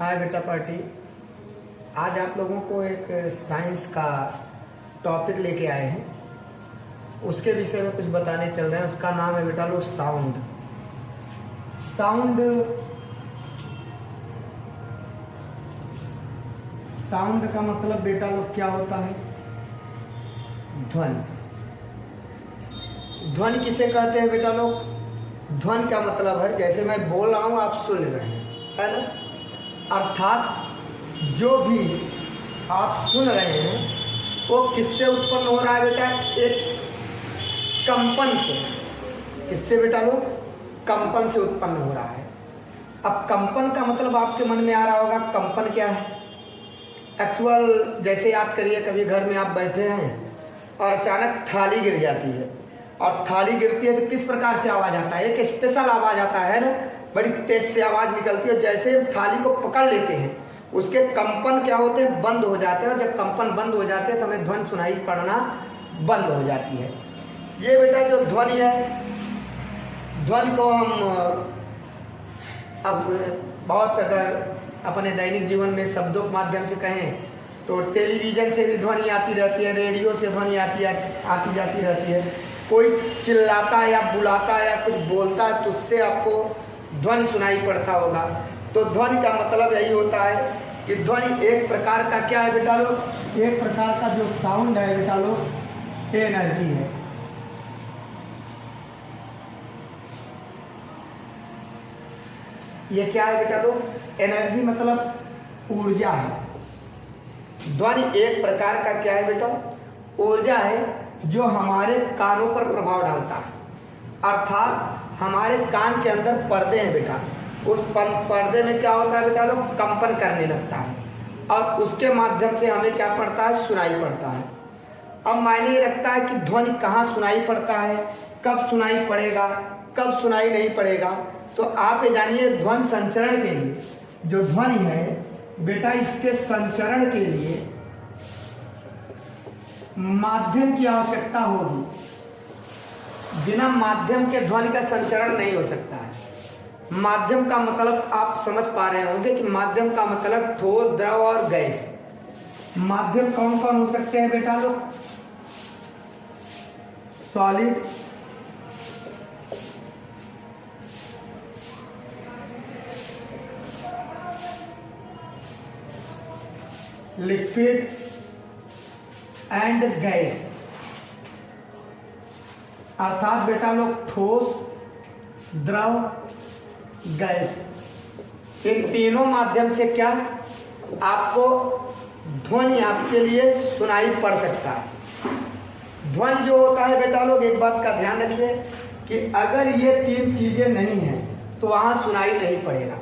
हाय बेटा पार्टी। आज आप लोगों को एक साइंस का टॉपिक लेके आए हैं, उसके विषय में कुछ बताने चल रहे हैं। उसका नाम है बेटा लो साउंड। साउंड का मतलब बेटा लोग क्या होता है? ध्वनि। ध्वनि किसे कहते हैं बेटा लोग? ध्वनि का मतलब है जैसे मैं बोल रहा हूँ आप सुन रहे हैं, है ना? अर्थात जो भी आप सुन रहे हैं वो किससे उत्पन्न हो रहा है बेटा? एक कंपन से। किससे बेटा लोग? कंपन से उत्पन्न हो रहा है। अब कंपन का मतलब आपके मन में आ रहा होगा, कंपन क्या है? एक्चुअल जैसे याद करिए, कभी घर में आप बैठे हैं और अचानक थाली गिर जाती है, और थाली गिरती है तो किस प्रकार से आवाज़ आता है? एक स्पेशल आवाज़ आता है ना, बड़ी तेज से आवाज़ निकलती है। जैसे थाली को पकड़ लेते हैं उसके कंपन क्या होते हैं? बंद हो जाते हैं। और जब कंपन बंद हो जाते हैं तो हमें ध्वनि सुनाई पड़ना बंद हो जाती है। ये बेटा जो ध्वनि है, ध्वनि को हम अब बहुत अगर अपने दैनिक जीवन में शब्दों के माध्यम से कहें तो टेलीविज़न से भी ध्वनि आती रहती है, रेडियो से ध्वनि आती जाती रहती है। कोई चिल्लाता है या बुलाता है या कुछ बोलता है तो उससे आपको ध्वनि सुनाई पड़ता होगा। तो ध्वनि का मतलब यही होता है कि ध्वनि एक प्रकार का क्या है बेटा लोग? एक प्रकार का जो साउंड है बेटा लोग, एनर्जी है। ये क्या है बेटा लोग? एनर्जी मतलब ऊर्जा है। ध्वनि एक प्रकार का क्या है बेटा? ऊर्जा है जो हमारे कानों पर प्रभाव डालता है। अर्थात हमारे कान के अंदर पर्दे हैं बेटा, उस पर्दे में क्या होता है बेटा लोग? कंपन करने लगता है और उसके माध्यम से हमें क्या पड़ता है? सुनाई पड़ता है। अब मायने रखता है कि ध्वनि कहाँ सुनाई पड़ता है, कब सुनाई पड़ेगा, कब सुनाई नहीं पड़ेगा। तो आप ये जानिए, ध्वनि संचरण के लिए जो ध्वनि है बेटा, इसके संचरण के लिए माध्यम की आवश्यकता होगी। बिना माध्यम के ध्वनि का संचरण नहीं हो सकता है। माध्यम का मतलब आप समझ पा रहे होंगे कि माध्यम का मतलब ठोस, द्रव और गैस। माध्यम कौन कौन हो सकते हैं बेटा लोग? Solid, liquid and gas. अर्थात बेटा लोग ठोस, द्रव, गैस, इन तीनों माध्यम से क्या आपको ध्वनि आपके लिए सुनाई पड़ सकता है। ध्वनि जो होता है बेटा लोग, एक बात का ध्यान रखिए कि अगर ये तीन चीजें नहीं हैं तो वहां सुनाई नहीं पड़ेगा।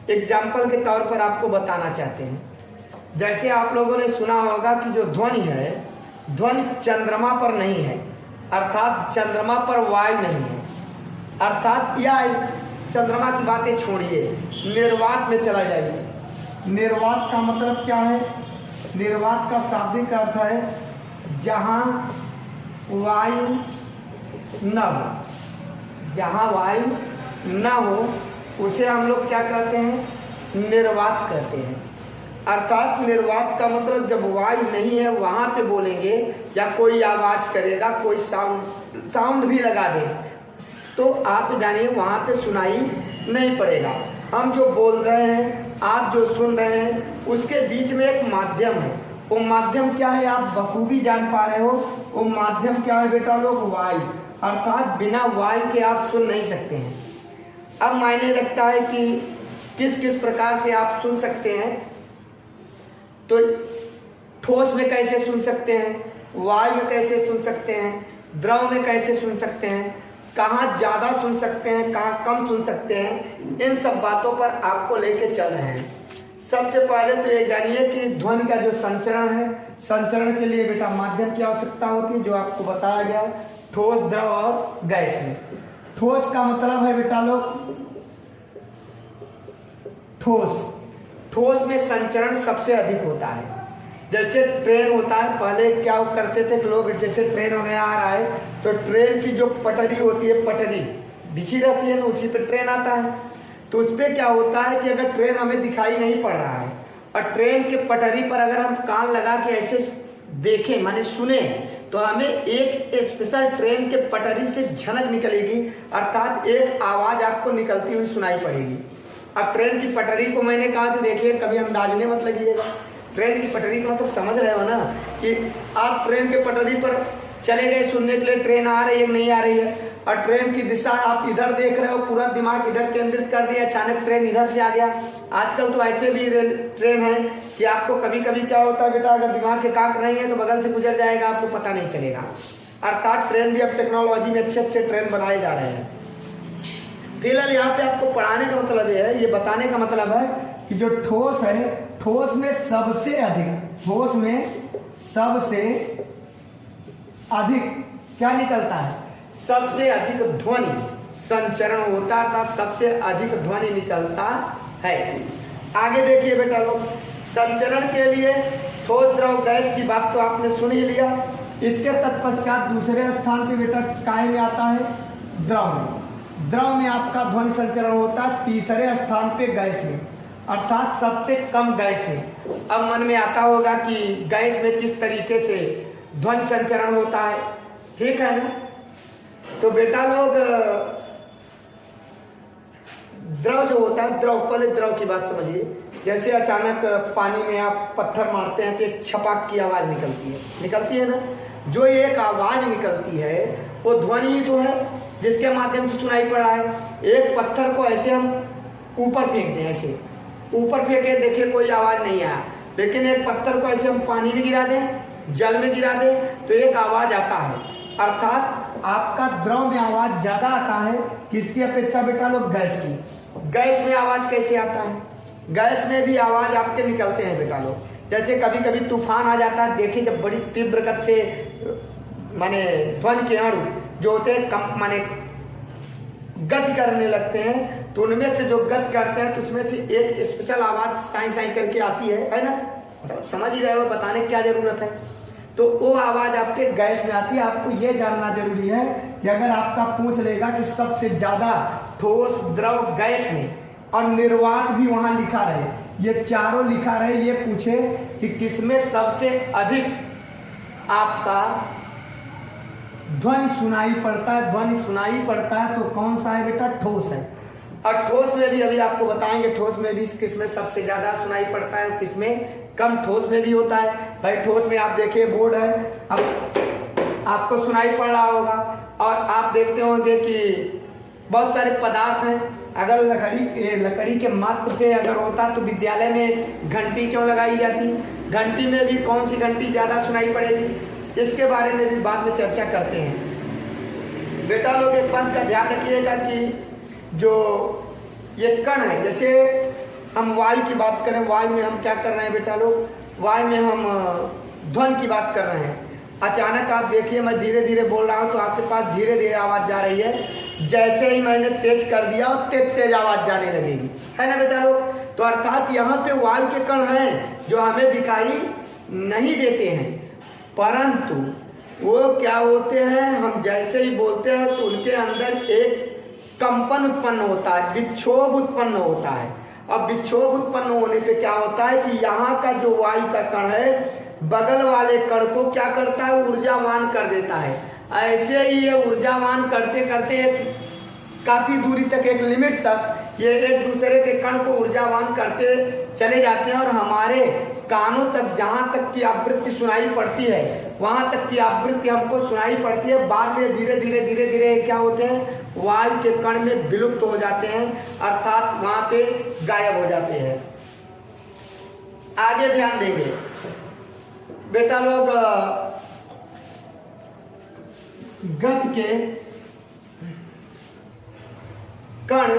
एग्जाम्पल के तौर पर आपको बताना चाहते हैं, जैसे आप लोगों ने सुना होगा कि जो ध्वनि है, ध्वनि चंद्रमा पर नहीं है, अर्थात चंद्रमा पर वायु नहीं है। अर्थात या चंद्रमा की बातें छोड़िए, निर्वात में चला जाइए। निर्वात का मतलब क्या है? निर्वात का शाब्दिक अर्थ है जहाँ वायु न हो। जहाँ वायु न हो उसे हम लोग क्या कहते हैं? निर्वात कहते हैं। अर्थात निर्वात का मतलब जब वायु नहीं है वहाँ पे बोलेंगे या कोई आवाज़ करेगा, कोई साउंड भी लगा दे तो आप जानिए वहाँ पे सुनाई नहीं पड़ेगा। हम जो बोल रहे हैं, आप जो सुन रहे हैं, उसके बीच में एक माध्यम है। वो माध्यम क्या है आप बखूबी जान पा रहे हो। वो माध्यम क्या है बेटा लोग? वायु। अर्थात बिना वायु के आप सुन नहीं सकते हैं। अब मायने रखता है कि किस किस प्रकार से आप सुन सकते हैं। तो ठोस में कैसे सुन सकते हैं, वायु में कैसे सुन सकते हैं, द्रव में कैसे सुन सकते हैं, कहाँ ज़्यादा सुन सकते हैं, कहाँ कम सुन सकते हैं, इन सब बातों पर आपको लेके चल रहे हैं। सबसे पहले तो ये जानिए कि ध्वनि का जो संचरण है, संचरण के लिए बेटा माध्यम की आवश्यकता होती है, जो आपको बताया गया ठोस, द्रव और गैस में। ठोस का मतलब है बेटा लोग ठोस। ठोस में संचरण सबसे अधिक होता है। जैसे ट्रेन होता है, पहले क्या करते थे कि लोग, जैसे ट्रेन वगैरह आ रहा है तो ट्रेन की जो पटरी होती है, पटरी बिछी रहती है ना, उसी पे ट्रेन आता है। तो उस पर क्या होता है कि अगर ट्रेन हमें दिखाई नहीं पड़ रहा है और ट्रेन के पटरी पर अगर हम कान लगा के ऐसे देखें माने सुने, तो हमें एक स्पेशल ट्रेन के पटरी से झनक निकलेगी, अर्थात एक आवाज आपको निकलती हुई सुनाई पड़ेगी। अब ट्रेन की पटरी को मैंने कहा तो देखिए कभी अंदाजने मत लगिएगा, ट्रेन की पटरी का मतलब समझ रहे हो ना कि आप ट्रेन के पटरी पर चले गए सुनने के लिए ट्रेन आ रही है नहीं आ रही है, और ट्रेन की दिशा आप इधर देख रहे हो, पूरा दिमाग इधर केंद्रित कर दिया, अचानक ट्रेन इधर से आ गया। आजकल तो ऐसे भी ट्रेन है कि आपको कभी कभी क्या होता है बेटा, अगर दिमाग के काक नहीं है तो बगल से गुजर जाएगा, आपको पता नहीं चलेगा। अर्थात ट्रेन भी अब टेक्नोलॉजी में अच्छे अच्छे ट्रेन बनाए जा रहे हैं। फिलहाल यहाँ पे आपको पढ़ाने का मतलब ये है, ये बताने का मतलब है कि जो ठोस है, ठोस में सबसे अधिक क्या निकलता है, सबसे अधिक ध्वनि संचरण होता है, अर्थात सबसे अधिक ध्वनि निकलता है। आगे देखिए बेटा लोग, संचरण के लिए ठोस द्रव गैस की बात तो आपने सुन ही लिया। इसके तत्पश्चात दूसरे स्थान पे बेटा काय में आता है, द्रव में। द्रव में आपका ध्वनि संचरण होता है तीसरे स्थान पे गैस में, अर्थात सबसे कम गैस में। अब मन में आता होगा कि गैस में किस तरीके से ध्वनि संचरण होता है, ठीक है ना। तो बेटा लोग द्रव जो होता है, द्रव, पहले द्रव की बात समझिए। जैसे अचानक पानी में आप पत्थर मारते हैं तो एक छपाक की आवाज निकलती है ना। जो एक आवाज निकलती है वो ध्वनि ही तो है जिसके माध्यम से सुनाई पड़ रहा है। एक पत्थर को ऐसे हम ऊपर फेंक दें, ऐसे ऊपर फेंके, देखिए कोई आवाज नहीं आया, लेकिन एक पत्थर को ऐसे हम पानी में गिरा दें, जल में गिरा दें तो एक आवाज आता है। अर्थात आपका द्रव में आवाज ज्यादा आता है किसकी अपेक्षा बेटा लोग, गैस की। गैस में आवाज कैसे आता है, गैस में भी आवाज आपके निकलते हैं बेटा लोग। जैसे कभी कभी तूफान आ जाता है, देखिए जब बड़ी तीव्र गति से माने ध्वनि के अणु जो होते हैं कम माने गति करने लगते हैं, तो उनमें से जो गति करते हैं तो उसमें से एक स्पेशल आवाज साई साई करके आती है ना, समझ ही रहे हो, बताने की क्या जरूरत है। तो वो आवाज आपके गैस में आती है। आपको ये जानना जरूरी है कि अगर आपका पूछ लेगा कि सबसे ज्यादा ठोस द्रव गैस में और निर्वात भी वहां लिखा रहे, ये चारों लिखा रहे, ये पूछे कि किसमें सबसे अधिक आपका ध्वनि सुनाई पड़ता है, ध्वनि सुनाई पड़ता है तो कौन सा है बेटा, ठोस है। और ठोस में भी अभी आपको बताएंगे, ठोस में भी किसमें सबसे ज्यादा सुनाई पड़ता है, किसमें कम ठोस में भी होता है। भाई ठोस में आप देखिए बोर्ड है, अब आपको सुनाई पड़ रहा होगा, और आप देखते होंगे कि बहुत सारे पदार्थ हैं। अगर लकड़ी के मात्र से अगर होता तो विद्यालय में घंटी क्यों लगाई जाती, घंटी में भी कौन सी घंटी ज्यादा सुनाई पड़ेगी, इसके बारे में भी बाद में चर्चा करते हैं। बेटा लोग एक बात का ध्यान रखिएगा कि जो ये कण है, जैसे हम वायु की बात करें, वायु में हम क्या कर रहे हैं बेटा लोग, वायु में हम ध्वनि की बात कर रहे हैं। अचानक आप देखिए मैं धीरे धीरे बोल रहा हूँ तो आपके पास धीरे धीरे आवाज जा रही है, जैसे ही मैंने तेज कर दिया और तेज तेज आवाज जाने लगेगी, है ना बेटा लोग। तो अर्थात यहाँ पे वायु के कण हैं जो हमें दिखाई नहीं देते हैं, परंतु वो क्या होते हैं, हम जैसे ही बोलते हैं तो उनके अंदर एक कंपन उत्पन्न होता है, विक्षोभ उत्पन्न होता है। अब विक्षोभ उत्पन्न होने पे क्या होता है कि यहाँ का जो वायु का कण है बगल वाले कण को क्या करता है, ऊर्जावान कर देता है। ऐसे ही ये ऊर्जावान करते करते काफी दूरी तक, एक लिमिट तक ये एक दूसरे के कण को ऊर्जावान करते चले जाते हैं, और हमारे कानों तक जहाँ तक की आवृत्ति सुनाई पड़ती है वहां तक की आवृत्ति हमको सुनाई पड़ती है। बाद में धीरे धीरे धीरे धीरे क्या होते हैं, वायु के कण में विलुप्त हो जाते हैं, अर्थात वहां पे गायब हो जाते हैं। आगे ध्यान देंगे बेटा लोग, गति के कण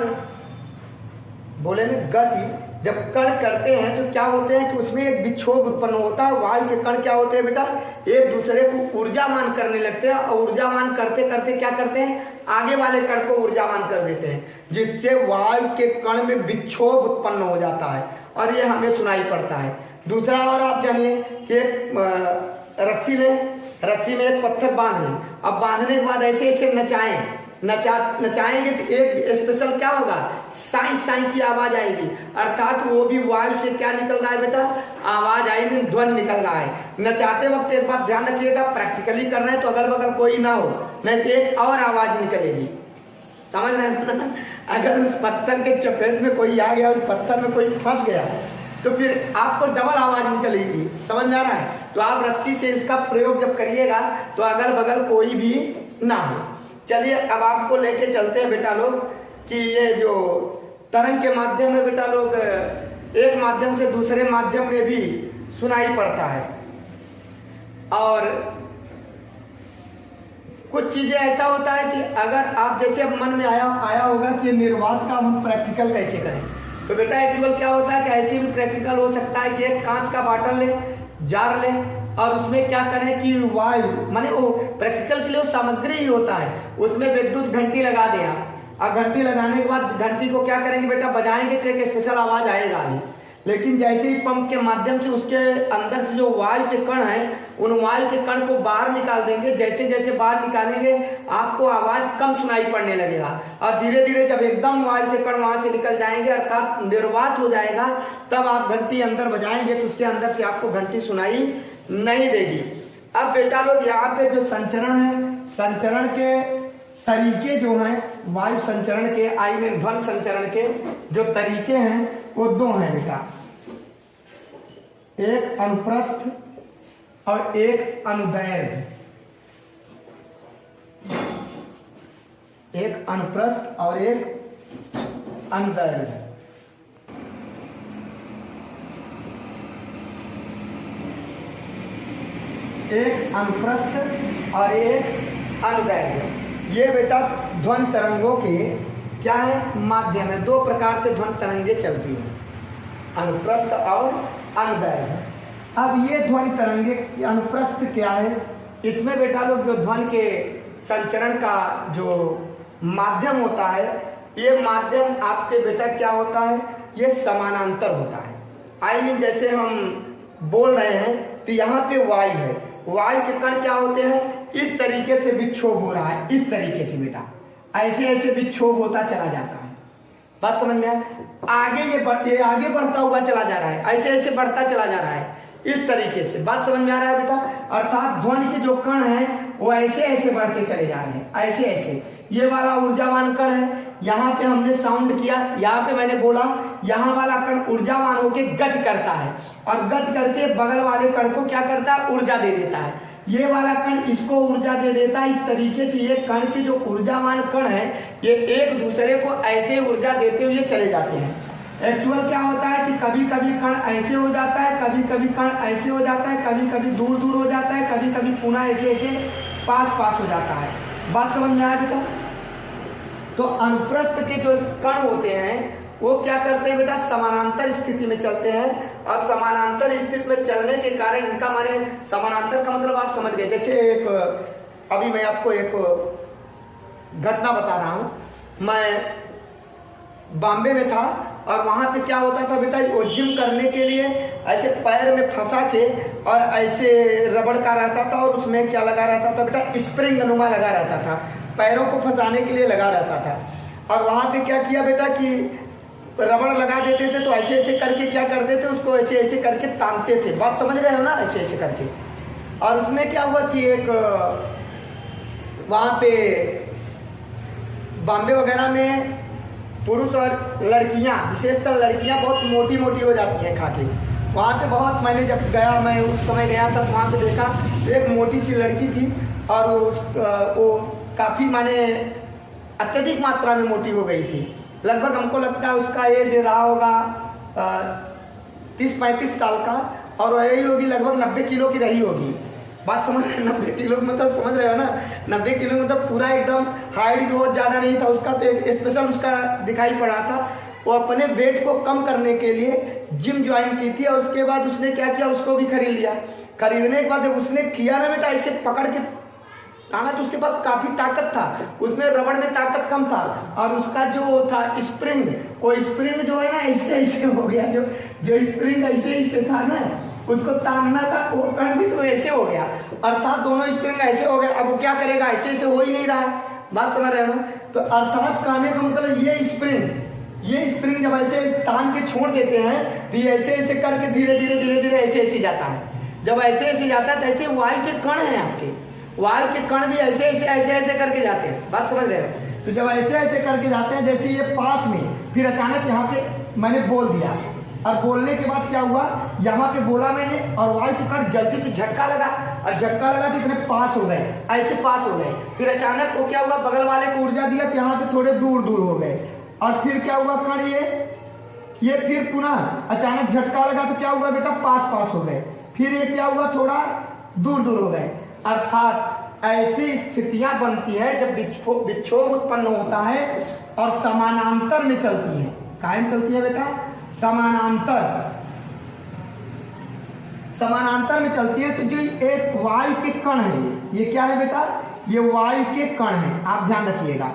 बोले ना, गति जब कण करते हैं तो क्या होते हैं कि उसमें एक विक्षोभ उत्पन्न होता है। वायु के कण क्या होते हैं बेटा, एक दूसरे को ऊर्जावान करने लगते हैं, और ऊर्जावान करते करते क्या करते हैं, आगे वाले कण को ऊर्जावान कर देते हैं, जिससे वायु के कण में विक्षोभ उत्पन्न हो जाता है और ये हमें सुनाई पड़ता है। दूसरा और आप जानिए कि रस्सी में एक पत्थर बांध लें, अब बांधने के बाद ऐसे ऐसे नचाएं, नचाएंगे तो एक स्पेशल क्या होगा, साई साई की आवाज आएगी, अर्थात वो भी वायु से क्या निकल रहा है बेटा, आवाज आएगी, ध्वनि निकल रहा है। नचाते वक्त एक बात ध्यान रखिएगा, प्रैक्टिकली कर रहे हैं तो अगल बगल कोई ना हो, नहीं तो एक और आवाज निकलेगी, समझ रहे हैं। अगर उस पत्थर के चपेट में कोई आ गया, उस पत्थर में कोई फंस गया तो फिर आपको डबल आवाज निकलेगी, समझ में आ रहा है। तो आप रस्सी से इसका प्रयोग जब करिएगा तो अगल बगल कोई भी ना हो। चलिए अब आपको लेके चलते हैं बेटा लोग कि ये जो तरंग के माध्यम में बेटा लोग एक माध्यम से दूसरे माध्यम में भी सुनाई पड़ता है, और कुछ चीजें ऐसा होता है कि अगर आप जैसे अब मन में आया होगा कि निर्वात का हम प्रैक्टिकल कैसे करें, तो बेटा एक्चुअल क्या होता है कि ऐसे भी प्रैक्टिकल हो सकता है कि एक कांच का बाटल ले, जार ले, और उसमें क्या करें कि वायु माने वो प्रैक्टिकल के लिए सामग्री ही होता है, उसमें विद्युत घंटी लगा दिया, और घंटी लगाने के बाद घंटी को क्या करेंगे बेटा, बजाएंगे तो एक स्पेशल आवाज आएगा नहीं, लेकिन जैसे ही पंप के माध्यम से उसके अंदर से जो वायु के कण हैं, उन वायु के कण को बाहर निकाल देंगे, जैसे जैसे बाहर निकालेंगे आपको आवाज कम सुनाई पड़ने लगेगा, और धीरे धीरे जब एकदम वायु के कण वहां से निकल जाएंगे अर्थात निर्वात हो जाएगा, तब आप घंटी अंदर बजाएंगे तो उसके अंदर से आपको घंटी सुनाई नहीं देगी। अब बेटा लोग यहाँ पे जो संचरण है, संचरण के तरीके जो हैं, वायु संचरण के आई में ध्वनि संचरण के जो तरीके हैं वो दो हैं बेटा, एक अनुप्रस्थ और एक अनुदैर्घ्य, एक अनुप्रस्थ और एक अनुदैर्घ्य। एक अनुप्रस्थ और एक अनुदैर्घ्य, ये बेटा ध्वनि तरंगों के क्या है, माध्यम है। दो प्रकार से ध्वनि तरंगे चलती हैं, अनुप्रस्थ और अनुदैर्घ्य। अब ये ध्वनि तरंगे अनुप्रस्थ क्या है, इसमें बेटा लोग जो ध्वनि के संचरण का जो माध्यम होता है, ये माध्यम आपके बेटा क्या होता है, ये समानांतर होता है। आई मीन जैसे हम बोल रहे हैं तो यहाँ पे वायु है, वायु के कण क्या होते हैं, इस तरीके से विक्षोभ हो रहा है, इस तरीके से बेटा ऐसे ऐसे विक्षोभ होता चला जाता है, बात समझ में आए। आगे ये आगे बढ़ता हुआ चला जा रहा है, ऐसे ऐसे बढ़ता चला जा रहा है, इस तरीके से, बात समझ में आ रहा है बेटा। अर्थात ध्वनि के जो कण हैं वो ऐसे ऐसे बढ़ते चले जा रहे हैं, ऐसे ऐसे। ये वाला ऊर्जावान कण है, यहाँ पे हमने साउंड किया, यहाँ पे मैंने बोला, यहाँ वाला कण ऊर्जावान होके गति करता है, और गति करके बगल वाले कण को क्या करता है, ऊर्जा दे देता है। ये वाला कण इसको ऊर्जा दे देता है। इस तरीके से ये कण के जो ऊर्जावान कण है, ये एक दूसरे को ऐसे ऊर्जा देते हुए चले जाते हैं। एक्चुअल क्या होता है कि कभी कभी कण ऐसे हो जाता है, कभी कभी कण ऐसे हो जाता है, कभी कभी दूर दूर हो जाता है, कभी कभी पुनः ऐसे ऐसे पास पास हो जाता है, बात समझ में आया बेटा। तो अनुप्रस्थ के जो कण होते हैं वो क्या करते हैं बेटा, समानांतर स्थिति में चलते हैं, और समानांतर स्थिति में चलने के कारण इनका माने समानांतर का मतलब आप समझ गए। जैसे एक अभी मैं आपको एक घटना बता रहा हूँ, मैं बॉम्बे में था, और वहाँ पे क्या होता था बेटा, वो जिम करने के लिए ऐसे पैर में फंसा के और ऐसे रबड़ का रहता था, और उसमें क्या लगा रहता था बेटा, स्प्रिंग नुमा लगा रहता था, पैरों को फंसाने के लिए लगा रहता था। और वहाँ पे क्या किया बेटा कि रबड़ लगा देते थे, तो ऐसे ऐसे करके क्या करते थे, उसको ऐसे ऐसे करके तानते थे, बात समझ रहे हो ना, ऐसे ऐसे करके। और उसमें क्या हुआ कि एक वहाँ पे बॉम्बे वगैरह में पुरुष और लड़कियाँ, विशेषतर लड़कियाँ बहुत मोटी मोटी हो जाती हैं खा के। वहाँ पे बहुत, मैंने जब गया, मैं उस समय गया था, तो वहाँ पे देखा तो एक मोटी सी लड़की थी, और वो काफ़ी माने अत्यधिक मात्रा में मोटी हो गई थी। लगभग हमको लगता है उसका एज रहा होगा 30-35 साल का, और रही होगी लगभग 90 किलो की रही होगी, बात समझ रहे हैं। 90 किलो मतलब समझ रहे हो ना, 90 किलो मतलब पूरा एकदम हाइट भी बहुत ज़्यादा नहीं था उसका, तो एक स्पेशल उसका दिखाई पड़ रहा था। वो अपने वेट को कम करने के लिए जिम ज्वाइन की थी, और उसके बाद उसने क्या किया, उसको भी खरीद लिया। खरीदने के बाद जब उसने किया ना बेटा, ऐसे पकड़ के ताना, तो उसके पास काफी ताकत था, उसमें रबड़ में ताकत कम था, और उसका जो था स्प्रिंग, वो स्प्रिंग जो है ना ऐसे ऐसे हो गया, जो स्प्रिंग ऐसे ऐसे था ना, उसको तानना था, वो कर दी तो ऐसे हो गया, अर्थात दोनों स्प्रिंग ऐसे हो गया। अब वो क्या करेगा, ऐसे ऐसे हो ही नहीं रहा है, बात समझ रहे हो? तो अर्थात कहने का मतलब ये स्प्रिंग जब ऐसे टांग के छोड़ देते हैं तो ये ऐसे ऐसे करके धीरे धीरे ऐसे ऐसे जाता है। जब ऐसे ऐसे जाता है तो ऐसे वायु के कण हैं आपके, वायु के कण भी ऐसे ऐसे करके जाते हैं। बात समझ रहे हो? तो जब ऐसे ऐसे करके जाते हैं, जैसे ये पास में, फिर अचानक यहाँ पे मैंने बोल दिया और बोलने के बाद क्या हुआ, यहाँ पे बोला मैंने और वायु के कण जल्दी से झटका लगा और झटका लगा तो इतने पास हो गए, ऐसे पास हो गए। फिर अचानक वो क्या हुआ, बगल वाले को ऊर्जा दिया तो यहाँ पे थोड़े दूर हो गए। और फिर क्या हुआ, कण ये फिर पुनः अचानक झटका लगा तो क्या हुआ बेटा, पास हो गए। फिर ये क्या हुआ, थोड़ा दूर हो गए। अर्थात ऐसी स्थितियां बनती है जब विक्षोभ उत्पन्न होता है और समानांतर में चलती है। कायम चलती है बेटा, समानांतर में चलती है। तो जो एक वायु के कण है, ये क्या है बेटा, ये वायु के कण है। आप ध्यान रखिएगा,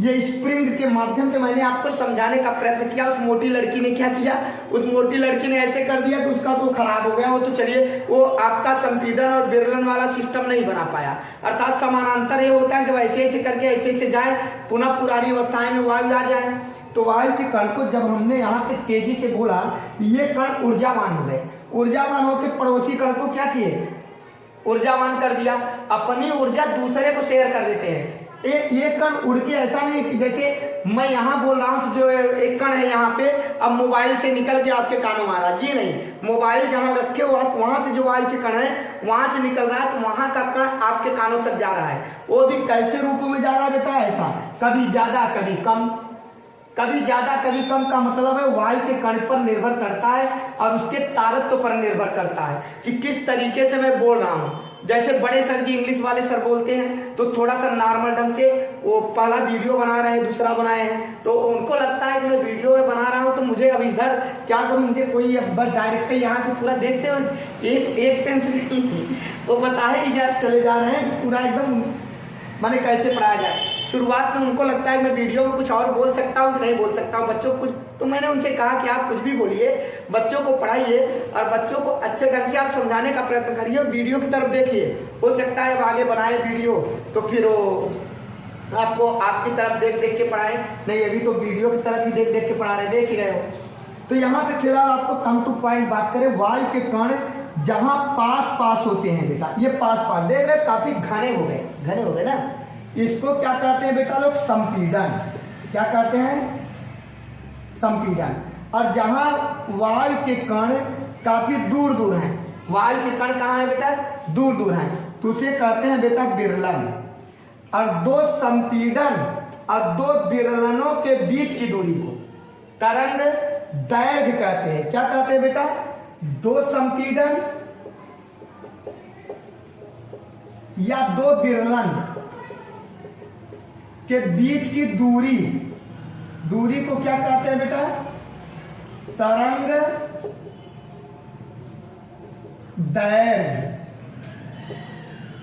ये स्प्रिंग के माध्यम से मैंने आपको समझाने का प्रयत्न किया। उस मोटी लड़की ने क्या किया, उस मोटी लड़की ने ऐसे कर दिया कि उसका तो खराब हो गया। वो तो चलिए, वो आपका संपीड़न और विरलन वाला सिस्टम नहीं बना पाया। अर्थात समानांतर ये होता है जब ऐसे ऐसे करके ऐसे जाए, पुनः पुरानी अवस्थाएं में वायु आ जाए। तो वायु के कण को जब हमने यहाँ पे तेजी से बोला, ये कण ऊर्जावान हो गए। ऊर्जावान होकर पड़ोसी कण को क्या किए, ऊर्जावान कर दिया। अपनी ऊर्जा दूसरे को शेयर कर देते हैं। ये कण उड़ के ऐसा नहीं कि जैसे मैं यहाँ बोल रहा हूँ, जो एक कण है यहाँ पे, अब मोबाइल से निकल के आपके कानों में आ रहा। जी नहीं, मोबाइल जहाँ रखे हो आप, वहां से जो वायु के कण है वहां से निकल रहा है, तो वहां का कण आपके कानों तक जा रहा है। वो भी कैसे रूपों में जा रहा है बेटा, ऐसा कभी ज्यादा कभी कम, कभी ज्यादा कभी कम का मतलब है वायु के कण पर निर्भर करता है और उसके तारत्व पर निर्भर करता है कि किस तरीके से मैं बोल रहा हूँ। जैसे बड़े सर जी इंग्लिश वाले सर बोलते हैं तो थोड़ा सा नॉर्मल ढंग से, वो पहला वीडियो बना रहे हैं, दूसरा बनाए हैं, तो उनको लगता है कि मैं वीडियो में बना रहा हूँ तो मुझे अब इधर क्या करूँ, मुझे कोई बस डायरेक्ट यहाँ पे पूरा देखते हो, एक पेंसिल नहीं, वो बताए ही चले जा रहे हैं पूरा एकदम माने कैसे पढ़ाया जाए। शुरुआत में उनको लगता है मैं वीडियो में कुछ और बोल सकता हूँ कि नहीं बोल सकता हूँ, बच्चों को कुछ, तो मैंने उनसे कहा कि आप कुछ भी बोलिए, बच्चों को पढ़ाइए और बच्चों को अच्छे ढंग से आप समझाने का प्रयत्न करिए। वीडियो की तरफ देखिए, हो सकता है आगे बनाए वीडियो तो फिर वो आपको आपकी तरफ देख के पढ़ाए, नहीं अभी तो वीडियो की तरफ ही देख के पढ़ा रहे, देख ही रहे हो। तो यहाँ पे फिलहाल आपको कम टू पॉइंट बात करें, वायु के कण जहाँ पास होते हैं बेटा, ये पास देख रहे काफी घने हो गए ना, इसको क्या कहते हैं बेटा लोग, संपीड़न। क्या कहते हैं, संपीड़न। और जहां वायु के कण काफी दूर हैं, वायु के कण कहाँ है बेटा, दूर हैं, तो उसे कहते हैं बेटा विरलन। और दो संपीड़न और दो विरलनों के बीच की दूरी को तरंग दैर्घ्य कहते हैं। क्या कहते हैं बेटा, दो संपीड़न या दो विरलन के बीच की दूरी को क्या कहते हैं बेटा, तरंग दैर्घ्य,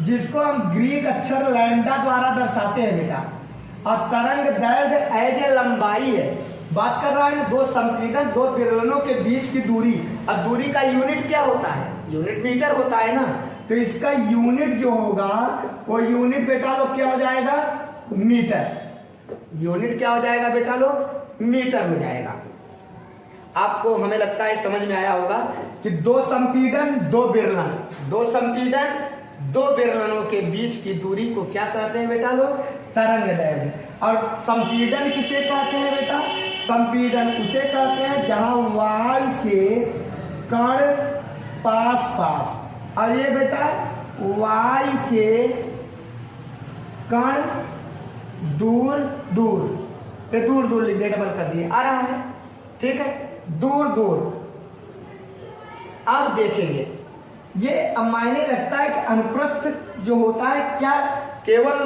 जिसको हम ग्रीक अक्षर लैम्डा द्वारा दर्शाते हैं बेटा। और तरंग दैर्घ्य एज ए लंबाई है, बात कर रहा है दो संपीड़न दो विरलनों के बीच की दूरी। अब दूरी का यूनिट क्या होता है, यूनिट मीटर होता है ना, तो इसका यूनिट जो होगा वो यूनिट बेटा लोग क्या हो जाएगा, मीटर। यूनिट क्या हो जाएगा बेटा लोग, मीटर हो जाएगा। आपको हमें लगता है समझ में आया होगा कि दो संपीड़न दो विरलन, दो संपीड़न दो विरलनों के बीच की दूरी को क्या कहते हैं बेटा लोग, तरंग दैर्घ्य। और संपीड़न किसे कहते हैं बेटा, संपीड़न उसे कहते हैं जहां वायु के कण पास, और ये बेटा वायु के कण दूर लिख दे, डबल कर दिए, आ रहा है, ठीक है, दूर। अब देखेंगे ये मायने रखता है कि अनुप्रस्थ जो होता है क्या केवल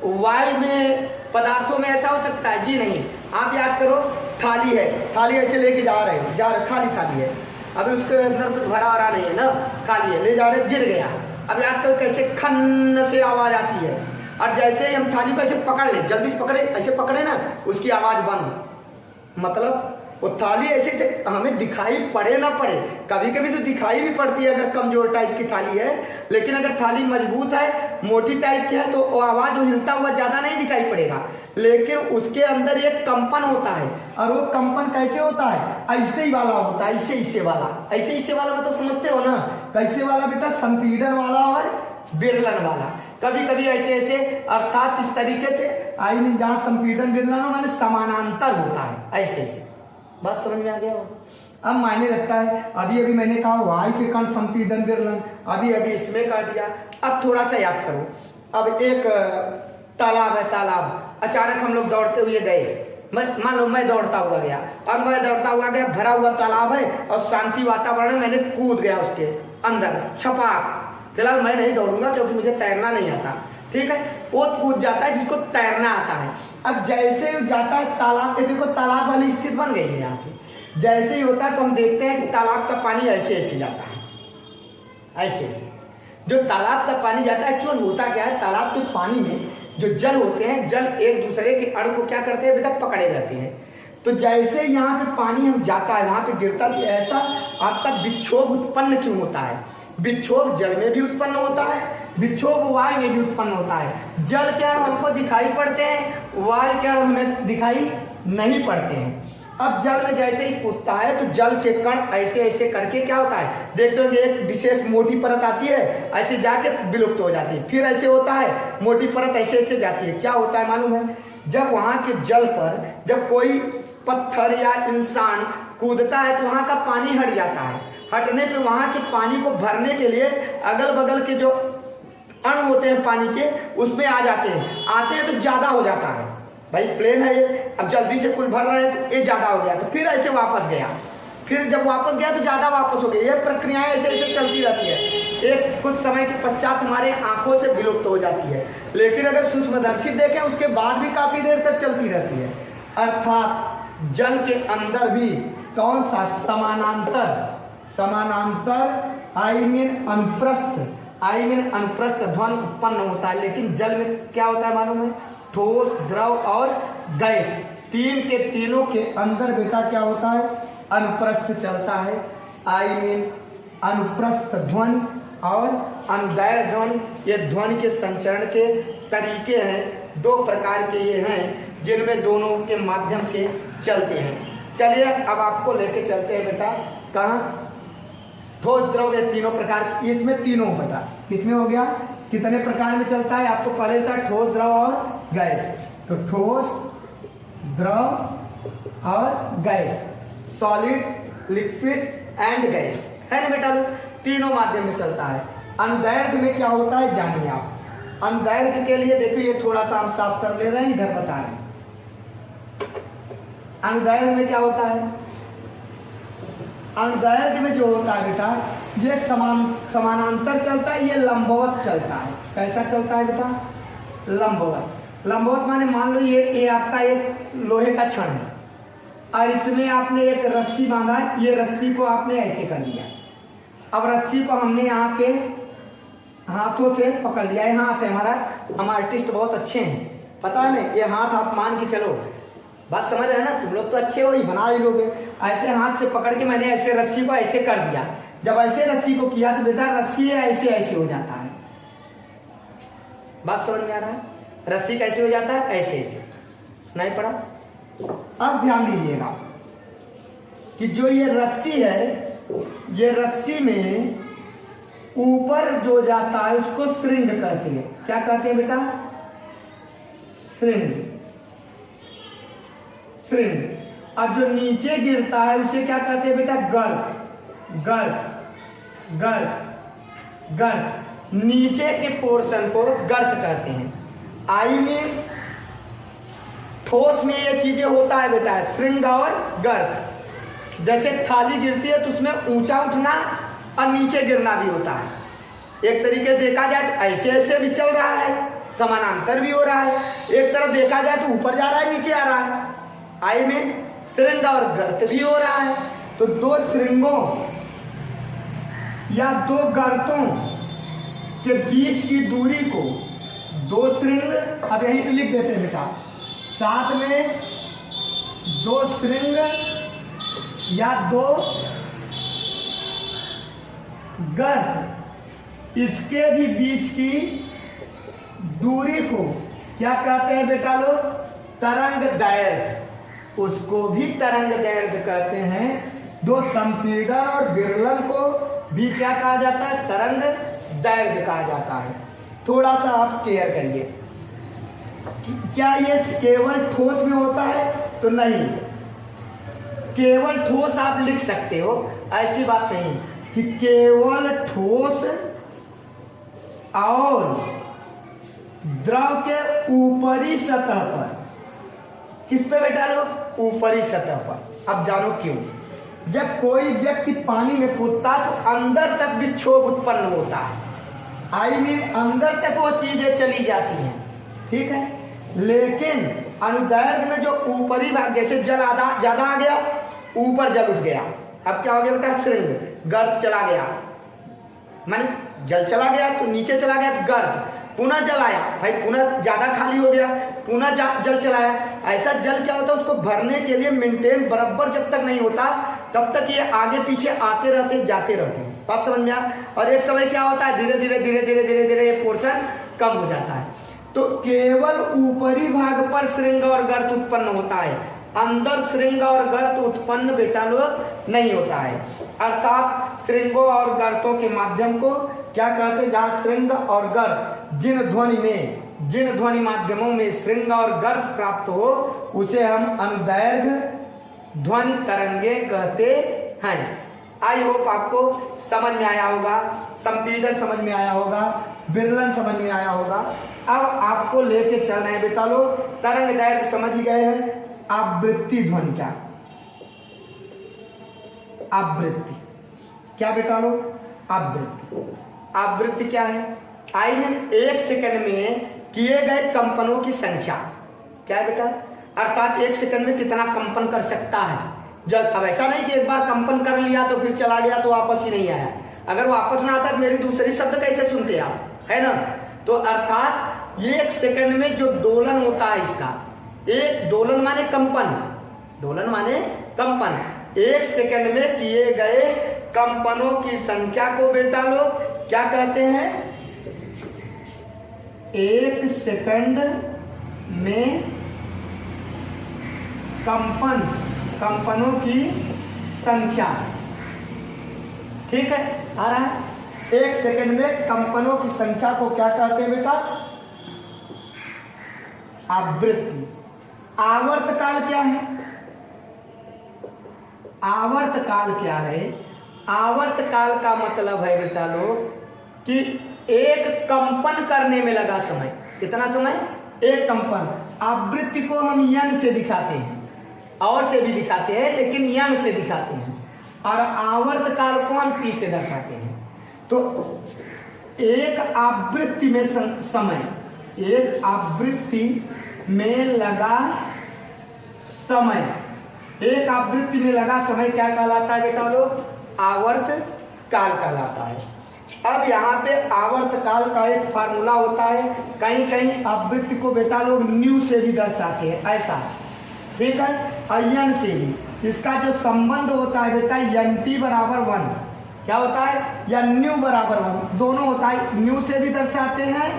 वायु में पदार्थों में ऐसा हो सकता है, जी नहीं। आप याद करो, थाली है, थाली ऐसे लेके जा रहे खाली है, अभी उसके अंदर कुछ भरा नहीं है ना, खाली है, ले जा रहे, गिर गया। अब याद करो कैसे खन्न से आवाज आती है, और जैसे ही हम थाली को ऐसे पकड़ ले, जल्दी से पकड़े, ऐसे पकड़े ना, उसकी आवाज बंद। मतलब वो थाली ऐसे हमें दिखाई पड़े ना पड़े, कभी कभी तो दिखाई भी पड़ती है अगर कमजोर टाइप की थाली है, लेकिन अगर थाली मजबूत है मोटी टाइप की है तो वो आवाज हिलता हुआ ज्यादा नहीं दिखाई पड़ेगा, लेकिन उसके अंदर एक कंपन होता है। और वो कंपन कैसे होता है? ऐसे ही वाला होता है, ऐसे वाला। ऐसे वाला मतलब समझते हो ना? कैसे वाला बेटा? संपीडन वाला और बिरलन वाला। कभी कभी ऐसे अर्थात इस तरीके से आई मीन जहां संपीडन बिरलन हो माने समानांतर होता है, ऐसे। बात समझ में आ गया हो? अब मायने रखता है। अभी मैंने कहा वायु के कण संपीडन बिरलन, अभी इसमें कर दिया। अब थोड़ा सा याद करो। अब एक तालाब है, तालाब। अचानक हम लोग दौड़ते हुए गए, मान लो मैं दौड़ता हुआ गया, और मैं दौड़ता हुआ गया, भरा हुआ तालाब है और शांति वातावरण है, मैंने कूद गया उसके अंदर छपा। फिलहाल मैं नहीं दौड़ूंगा क्योंकि मुझे तैरना नहीं आता, ठीक है? वो कूद जाता है जिसको तैरना आता है। अब जैसे ही जाता है तालाब पे, देखो तालाब वाली स्थिति बन गई है यहाँ की। जैसे ही होता है तो हम देखते हैं कि तालाब का पानी ऐसे जाता है, ऐसे। जो तालाब का पानी जाता है, एक्चुअल होता क्या है, तालाब के पानी में जो जल होते हैं, जल एक दूसरे के अणु को क्या करते हैं बेटा? पकड़े रहते हैं। तो जैसे यहाँ पे पानी हम जाता है, वहां पे गिरता, तो ऐसा आपका विक्षोभ उत्पन्न क्यों होता है? विक्षोभ जल में भी उत्पन्न होता है, विक्षोभ वायु में भी उत्पन्न होता है। जल के अणु हमको दिखाई पड़ते हैं, वायु के अणु हमें दिखाई नहीं पड़ते हैं। अब जल में जैसे ही कूदता है तो जल के कण ऐसे करके क्या होता है, देखते होंगे एक विशेष मोटी परत आती है, ऐसे जाके विलुप्त हो जाती है। फिर ऐसे होता है, मोटी परत ऐसे जाती है। क्या होता है मालूम है? जब वहां के जल पर जब कोई पत्थर या इंसान कूदता है तो वहां का पानी हट जाता है। हटने पे वहां के पानी को भरने के लिए अगल बगल के जो अणु होते हैं पानी के, उसमें आ जाते हैं तो ज्यादा हो जाता है। भाई प्लेन है ये, अब जल्दी से कुल भर रहे हैं तो ये ज्यादा हो गया, तो फिर ऐसे वापस गया, फिर जब वापस गया तो ज्यादा वापस हो गया। ये प्रक्रियाएं ऐसे चलती रहती है। एक कुछ समय के पश्चात हमारे आंखों से विलुप्त हो जाती है, लेकिन अगर सूक्ष्मदर्शी देखें उसके बाद भी काफी देर तक चलती रहती है। अर्थात जल के अंदर भी कौन सा? समानांतर आई मीन अनुप्रस्थ ध्वनि उत्पन्न होता है। लेकिन जल में क्या होता है मालूम है? ठोस, द्रव और गैस, तीनों के अंदर बेटा क्या होता है? अनुप्रस्थ चलता है, आई मीन अनुप्रस्थ ध्वनि और अनुदैर्घ्य ध्वनि। ये ध्वनि के संचरण के तरीके हैं, दो प्रकार के ये हैं जिनमें दोनों के माध्यम से चलते हैं। चलिए अब आपको लेके चलते हैं बेटा कहाँ? ठोस, द्रव, ये तीनों प्रकार। इसमें तीनों बता किसमें हो गया? कितने प्रकार में चलता है? आपको पहले था ठोस, द्रव और गैस। तो ठोस, द्रव और gas, solid, liquid and gas, है ना बेटा? तीनों माध्यम में चलता है। अनुदैर्घ्य में क्या होता है जानिए आप। अनुदैर्घ्य के लिए देखिए, ये थोड़ा सा हम साफ कर ले रहे हैं, इधर बता रहे हैं। अनुदैर्घ्य में क्या होता है? अनुदैर्घ्य में जो होता है बेटा, ये समानांतर चलता है, ये लंबवत चलता है। कैसा चलता है बेटा? लंबवत माने मान लो ये आपका एक लोहे का छड़ है और इसमें आपने एक रस्सी बांधा है, ये रस्सी को आपने ऐसे कर लिया। अब रस्सी को हमने यहाँ पे हाथों से पकड़ लिया। ये हाथ है हमारा, हम आर्टिस्ट बहुत अच्छे हैं, पता है ना? ये हाथ आप मान के चलो, बात समझ रहे हैं ना? तुम लोग तो अच्छे हो, ही बना ही लोगे। ऐसे हाथ से पकड़ के मैंने ऐसे रस्सी को ऐसे कर दिया। जब ऐसे रस्सी को किया तो बेटा रस्सी ऐसे हो जाता है। बात समझ में आ रहा है? रस्सी कैसे हो जाता है? ऐसे सुनाई पड़ा? अब ध्यान दीजिएगा कि जो ये रस्सी है, ये रस्सी में ऊपर जो जाता है उसको श्रृंग कहते हैं। क्या कहते हैं बेटा? श्रृंग। अब जो नीचे गिरता है उसे क्या कहते हैं बेटा? गर्त। नीचे के पोर्शन को गर्त कहते हैं। आई में ठोस में ये चीजें होता है बेटा, श्रृंग और गर्त। जैसे थाली गिरती है तो उसमें ऊंचा उठना और नीचे गिरना भी होता है। एक तरीके से देखा जाए तो ऐसे भी चल रहा है, समानांतर भी हो रहा है। एक तरफ देखा जाए तो ऊपर जा रहा है, नीचे आ रहा है। आई में श्रृंग और गर्त भी हो रहा है। तो दो श्रृंगों या दो गर्तों के बीच की दूरी को दो श्रृंग, अब यहीं पे लिख देते हैं बेटा, साथ में दो श्रृंग या दो गर्त, इसके भी बीच की दूरी को क्या कहते हैं बेटा लोग? तरंग दैर्घ्य। उसको भी तरंग दैर्घ्य कहते हैं। दो संपीड़न और विरलन को भी क्या कहा जाता है? तरंग दैर्घ्य कहा जाता है। थोड़ा सा आप केयर करिए, क्या ये केवल ठोस में होता है? तो नहीं, केवल ठोस आप लिख सकते हो, ऐसी बात नहीं कि केवल ठोस और द्रव के ऊपरी सतह पर। किस पे बेटा लोग? ऊपरी सतह पर। अब जानो क्यों। जब कोई व्यक्ति पानी में कूदता है तो अंदर तक विक्षोभ उत्पन्न होता है, आई मीन अंदर तक वो चीजें चली जाती हैं, ठीक है। लेकिन अनुदैर्घ्य में जो ऊपरी भाग, जैसे जल आधा ज्यादा आ गया, ऊपर जल उठ गया, अब क्या हो गया बेटा? श्रृंग, गर्त चला गया, माने जल चला गया तो नीचे चला गया तो गर्त, पुनः जल आया भाई, पुनः ज्यादा खाली हो गया, पुनः जल चलाया। ऐसा जल क्या होता है? उसको भरने के लिए मेंटेन बराबर जब तक नहीं होता तब तक ये आगे पीछे आते रहते जाते रहते हैं। बात समझ में आ? और एक समय क्या होता है? धीरे धीरे धीरे धीरे धीरे धीरे ये पोर्शन कम हो जाता है। तो केवल ऊपरी भाग पर श्रृंग और गर्त उत्पन्न होता है, अंदर श्रृंग और गर्त उत्पन्न बेटा लोग नहीं होता है। अर्थात श्रृंगों और गर्तों के माध्यम को क्या कहते हैं? जहाँ श्रृंग और गर्त जिन ध्वनि माध्यमों में श्रृंग और गर्त प्राप्त हो उसे हम अनुदैर्घ्य ध्वनि तरंगे कहते हैं। आई होप आपको समझ में आया होगा, संपीड़न समझ में आया होगा, विरलन समझ में आया होगा। अब आपको लेके चलना है बेटा लोग, तरंग दैर्घ्य समझ ही गए हैं। आवृत्ति ध्वनि क्या? आवृत्ति क्या बेटा लोग? आवृत्ति क्या है? आई मीन एक सेकंड में किए गए कंपनों की संख्या। क्या है बेटा? अर्थात एक सेकंड में कितना कंपन कर सकता है जल। अब ऐसा नहीं कि एक बार कंपन कर लिया तो फिर चला गया तो वापस ही नहीं आया। अगर वापस ना आता तो मेरी दूसरी शब्द कैसे सुनते आप, है ना? तो अर्थात एक सेकंड में जो दोलन होता है इसका, एक दोलन माने कंपन, दोलन माने कंपन, एक सेकंड में किए गए कंपनों की संख्या को बेटा लोग क्या कहते हैं? एक सेकंड में कंपनों की संख्या, ठीक है, आ रहा है। एक सेकंड में कंपनों की संख्या को क्या कहते हैं बेटा? आवृत्ति। आवर्तकाल क्या है? आवर्तकाल क्या है? आवर्तकाल का मतलब है बेटा लोग कि एक कंपन करने में लगा समय। कितना समय? एक कंपन। आवृत्ति को हम यन से दिखाते हैं, और से भी दिखाते हैं लेकिन यन से दिखाते हैं, और आवर्तकाल को हम टी से दर्शाते हैं। तो एक आवृत्ति में समय, एक आवृत्ति में लगा समय, एक आवृत्ति में लगा समय क्या कहलाता है बेटा लोग? आवर्त काल कहलाता है। अब यहाँ पे आवर्त काल का एक फार्मूला होता है, कहीं कहीं आवृत्ति को बेटा लोग न्यू से भी दर्शाते हैं, ऐसा, ठीक है, यन से भी। इसका जो संबंध होता है बेटा यन टी बराबर 1, क्या होता है? या न्यू बराबर 1, दोनों होता है, न्यू से भी दर्शाते हैं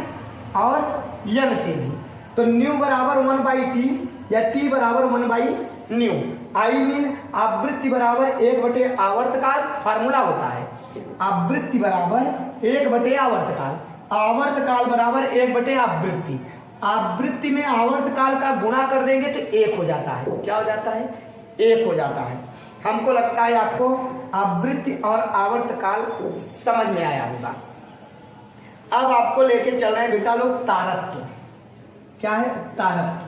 और यन से भी। तो न्यू बराबर 1/t या t बराबर 1/न्यू, आई मीन आवृत्ति बराबर 1 आवर्तकाल, फार्मूला होता है आवृत्ति बराबर 1 आवर्तकाल, आवर्तकाल बराबर 1 आवृत्ति। आवृत्ति में आवर्तकाल का गुणा कर देंगे तो 1 हो जाता है। क्या हो जाता है? 1 हो जाता है। हमको लगता है आपको आवृत्ति और आवर्तकाल समझ में आया होगा। अब आपको लेके चल रहे हैं बेटा लोग तारत्व। क्या है? तारत्व।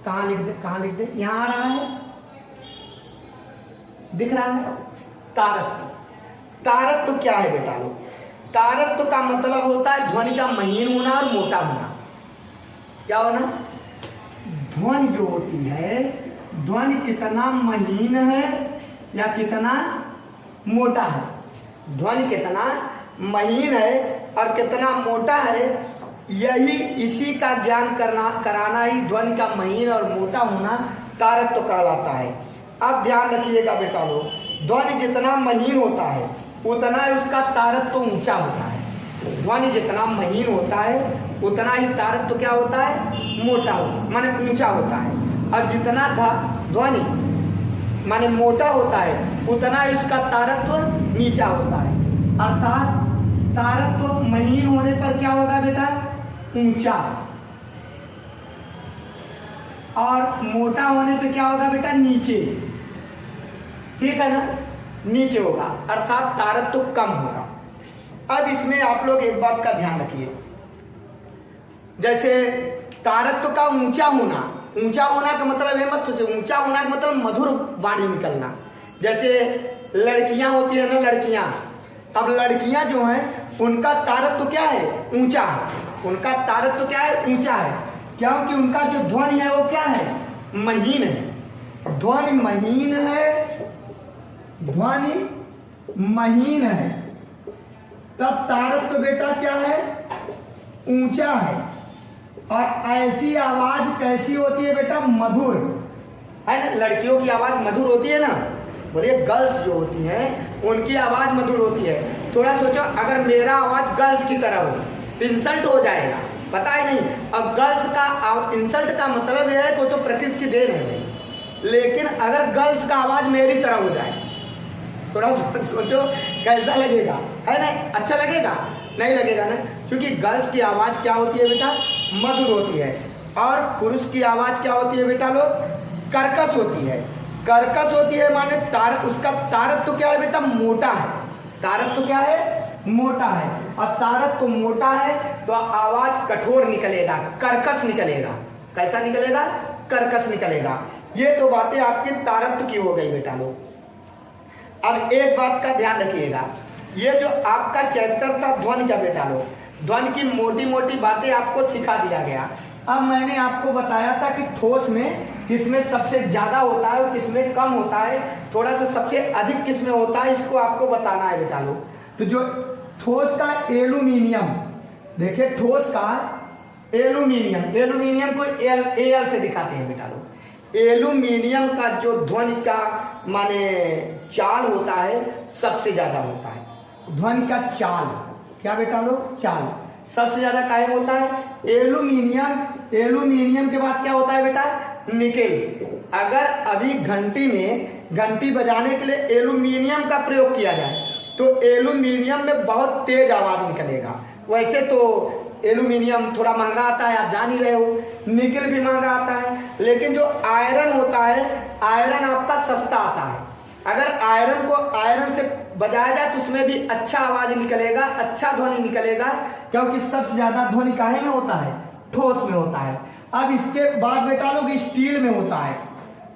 कहाँ लिख दे, कहाँ लिख दे? यहां आ रहा है, दिख रहा है? तारत्व। तारत्व क्या है बेटा लोग? तारत्व का मतलब होता है ध्वनि का महीन होना और मोटा होना। क्या होना? ध्वनि जो होती है, ध्वनि कितना महीन है या कितना मोटा है, ध्वनि कितना महीन है और कितना मोटा है, यही इसी का ज्ञान कराना ही ध्वनि का महीन और मोटा होना तारत्व कहलाता है। अब ध्यान रखिएगा बेटा लोग, ध्वनि जितना महीन होता है उतना ही उसका तारत्व ऊंचा होता है। ध्वनि जितना महीन होता है उतना ही तारत्व क्या होता है, मोटा होता, माने ऊंचा होता है। और जितना ध्वनि माने मोटा होता है उतना ही उसका तारत्व नीचा होता है। अर्थात तारत्व महीन होने पर क्या होगा बेटा, ऊंचा, और मोटा होने पे क्या होगा बेटा, नीचे। ठीक है ना, नीचे होगा, अर्थात तारत्व कम होगा। अब इसमें आप लोग एक बात का ध्यान रखिए, जैसे तारत्व का ऊंचा होना, ऊंचा होना का मतलब ये मत सोचो, ऊंचा होना का मतलब मधुर वाणी निकलना। जैसे लड़कियां होती है ना, लड़कियां, अब लड़कियां जो हैं उनका तारत्व क्या है, ऊंचा है। उनका तारत्व क्या है, ऊंचा है, क्योंकि उनका जो ध्वनि है वो क्या है, महीन है। ध्वनि महीन है, ध्वनि महीन है, तब तारत्व बेटा क्या है, ऊंचा है। और ऐसी आवाज कैसी होती है बेटा, मधुर है ना। लड़कियों की आवाज मधुर होती है ना, बोलिए गर्ल्स जो होती हैं उनकी आवाज मधुर होती है। थोड़ा सोचो, अगर मेरा आवाज गर्ल्स की तरह हो तो इंसल्ट हो जाएगा, पता ही नहीं। अब गर्ल्स का इंसल्ट का मतलब यह है तो प्रकृति की देन है, लेकिन अगर गर्ल्स का आवाज मेरी तरह हो जाए, थोड़ा सोचो कैसा लगेगा, है ना, अच्छा लगेगा, नहीं लगेगा ना। क्योंकि गर्ल्स की आवाज क्या होती है बेटा, मधुर होती है, और पुरुष की आवाज क्या होती है बेटा लोग, कर्कश होती है। कर्कश होती है माने उसका तारत्व क्या है बेटा, मोटा है। तारत्व क्या है, मोटा है, और तारत्व मोटा है तो आवाज कठोर निकलेगा, कर्कश निकलेगा। कैसा निकलेगा, कर्कश निकलेगा। ये तो बातें आपकी तारत्व की हो गई बेटा लोग। अब एक बात का ध्यान रखिएगा, ये जो आपका चैप्टर था ध्वनि का बेटा लोग, ध्वनि की मोटी मोटी बातें आपको सिखा दिया गया। अब मैंने आपको बताया था कि ठोस में किसमें सबसे ज्यादा होता है और किसमें कम होता है, थोड़ा सा सबसे अधिक किसमें होता है, इसको आपको बताना है बेटा लोग। तो जो ठोस का एल्यूमिनियम, देखिए ठोस का एल्यूमिनियम, एल्यूमिनियम को एल से दिखाते हैं बेटा लोग। एल्यूमिनियम का जो ध्वनि का माने चाल होता है सबसे ज्यादा होता है। ध्वनि का चाल क्या बेटा लोग, चाल सबसे ज्यादा काहे होता है, एल्यूमिनियम। एल्यूमिनियम के बाद क्या होता है बेटा, निकेल। अगर अभी घंटी में घंटी बजाने के लिए एल्यूमिनियम का प्रयोग किया जाए तो एल्यूमिनियम में बहुत तेज आवाज निकलेगा। वैसे तो एल्यूमिनियम थोड़ा महंगा आता है, आप जान ही रहे हो, निकेल भी महंगा आता है, लेकिन जो आयरन होता है, आयरन आपका सस्ता आता है। अगर आयरन को आयरन से बजाया जाए तो उसमें भी अच्छा आवाज निकलेगा, अच्छा ध्वनि निकलेगा, क्योंकि सबसे ज्यादा ध्वनि काहे में होता है, ठोस में होता है। अब इसके बाद बेटा लोग स्टील में होता है।